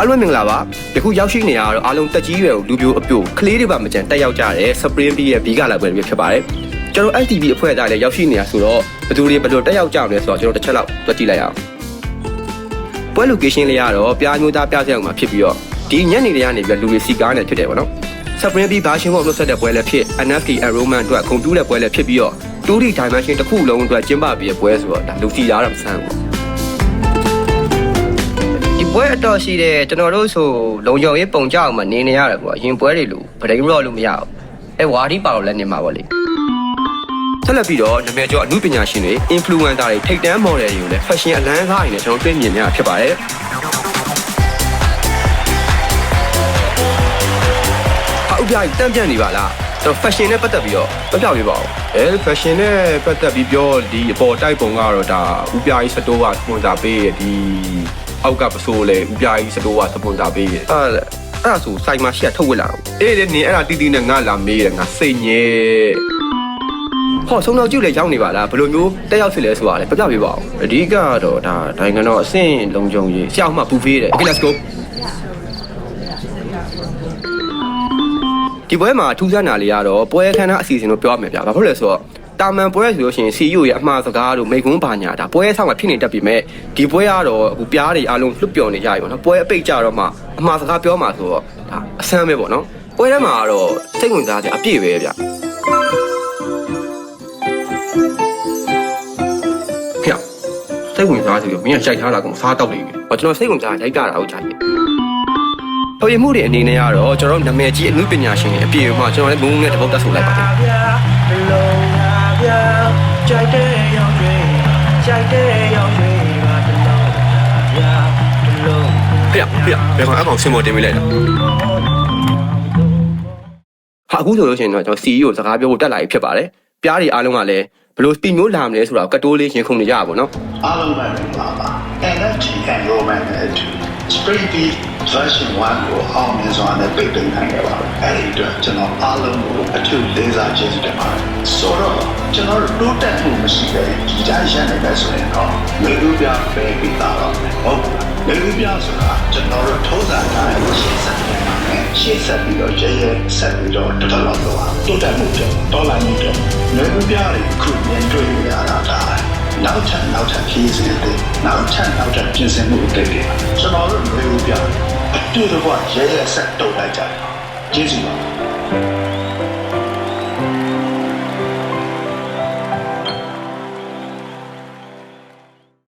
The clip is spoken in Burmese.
အားလုံးမင်္ဂလာပါယခုရောက်ရှိနေရတော့အားလုံးတက်ကြီးရွယ်ကိုလူပြိုအပြိုကလေးတွေပါမကြံတက်ရောက်ကြတယ်စပရင်းပြီးရဲ့ဘီကလာပွဲတွေဖြစ်ပါတယ်ကျွန်တော် STV အဖွဲ့သားလည်းရောက်ရှိနေရဆိုတော့ဘယ်သူတွေဘယ်လိုတက်ရောက်ကြအောင်လဲဆိုတော့ကျွန်တော်တစ်ချက်လောက်တွက်ကြည့်လိုက်အောင်ပွဲ location လေးရတော့ပြားမျိုးသားပြဆက်အောင်မှာဖြစ်ပြီးတော့ဒီညနေတွေကနေပြီးလူတွေစီကားနေဖြစ်တယ်ပေါ့နော်စပရင်းပြီးဘာရှင်ဖို့လို့ဆက်တဲ့ပွဲလည်းဖြစ် NFT enrollment အတွက်ဂုဏ်တူးတဲ့ပွဲလည်းဖြစ်ပြီးတော့ 2D dimension တစ်ခုလုံးအတွက်ကျင်းပပြီးတဲ့ပွဲဆိုတော့ဒါလူစီသားတော့မဆန်းဘူးဒီပွဲအတော်ရှိတဲ့ကျွန်တော်တို့ဆိုလုံခြုံရေးပုံကြောက်မှနေနေရတယ်ပေါ့ရင်ပွဲတွေလို့ဗဒိန်ရော့လို့မရဘူးအဲဝါဒီပါတော့လည်းနေမှာပေါ့လေဆက်လက်ပြီးတော့နာမည်ကျော်အမှုပညာရှင်တွေ influencer တွေထိပ်တန်း model တွေကိုလည်း fashion အလန်းစားတွေနဲ့ကျွန်တော်တွေ့မြင်နေရဖြစ်ပါတယ်ဥပဒေတန့်ပြန့်နေပါလားကျွန်တော် fashion နဲ့ပတ်သက်ပြီးတော့ပြောပြပေးပါဦးfashion နဲ့ပတ်သက်ပြီးပြောဒီအပေါ်တိုက်ပုံကတော့ဒါဥပဒေစတိုးကစပွန်ဆာပေးရဒီအောက်ကပစိုးလေဥပဒေစတိုးကစပွန်ဆာပေးရအဲ့ဒါဆိုစိုက်မရှိထုတ်ဝက်လာတော့အေးလေနေအဲ့ဒါတီးတီးနဲ့ငါလာမေးတယ်ငါစိတ်ညစ်ဟောဆုံးတော့ကျုပ်လည်းရောက်နေပါလားဘယ်လိုမျိုးတက်ရောက်ဖြစ်လဲဆိုတာလည်းပြပြပေးပါဦးအဓိကတော့ဒါနိုင်ငံတော်အဆင့်လုံခြုံရေးဆရာမှပူဖေးတယ် Okay let's goဒီပွဲမှာထူးဆန်းတာလေးကတော့ပွဲခန်းသားအစီအစဉ်လို့ပြောရမယ်ဗျာဘာဖြစ်လဲဆိုတော့တာမန်ပွဲဆိုလို့ရှိရင် CEO ရဲ့အမှားစကားတို့မိကွန်းပါညာဒါပွဲဆောင်မှာဖြစ်နေတတ်ပြီမဲ့ဒီပွဲကတော့အခုပြားတွေအားလုံးလွတ်ပြော်နေကြပြီပေါ့နော်ပွဲအပိတ်ကြတော့မှအမှားစကားပြောမှာဆိုတော့ဒါအဆန်းပဲပေါ့နော်ပွဲထဲမှာကတော့စိတ်ဝင်စားစရာအပြည့်ပဲဗျာစိတ်ဝင်စားစီလို့မင်းကကြိုက်ထားတာကောင်စားတော့နေပြီ။ကျွန်တော်စိတ်ဝင်စားလိုက်ကြတာဟုတ်ချာကြီး။ဟိုရမှုတွေအနေနဲ့ကတော့ကျွန်တော်နာမည်ကြီးအမှုပညာရှင်တွေအပြေမှာကျွန်တော်လည်းမုန်းနဲ့တပုတ်တက်ဆိုလိုက်ပါတယ်။ကြိုက်တဲ့ရောက်ရွေးကြိုက်တဲ့ရောက်ရွေးပါတလုံးဖေဘယ်မှာအကောင်စင်မော်တင်မိလိုက်လဲ။ဟာအခုဆိုလို့ရှိရင်တော့ကျွန်တော် CEO စကားပြောဖို့တက်လာပြီဖြစ်ပါတယ်။ပြားတွေအားလုံးကလည်းဘယ်လိုစပီမျိုးလာမလဲဆိုတော့ကတိုးလေးရင်ခုန်နေကြပါဘောနော်အားလုံးပဲပါပါ NFT enrollment နဲ့ Spring Bee version 1ကိုအောင်မြင်စွာနဲ့ပိတ်သိမ်းနိုင်ခဲ့ပါပြီအဲဒီအတွက်ကျွန်တော်အားလုံးကိုအထူးလေးစားကျေးဇူးတင်ပါတယ်ဆိုတော့ကျွန်တော်တို့တိုးတက်မှုမရှိတဲ့ဒီတိုင်းရန်နေတဲ့ဆိုရင်တော့လူလူပြပေးပြီးသားတော့ဟုတ်လူလူပြဆိုတာကျွန်တော်တို့ထိုးစားထားတဲ့ရှေ့ဆက်နေတာနဲ့ရှေ့ဆက်ပြီးတော့ရဲဆက်ပြီးတော့တော်တော်တော့တိုးတက်မှုဖြစ်ဒေါ်လာမျိုးဖြစ်လူလူပြတွေခုမြင်တွေ့ရတာဒါနောက်ထပ်ခီးစဉ်တွေနောက်ထပ်ပြင်ဆင်မှုတွေတွေကျွန်တော်တို့လူလူပြအတူတကွရဲဆက်တုံလိုက်ကြတယ်ကျေးဇူးပါ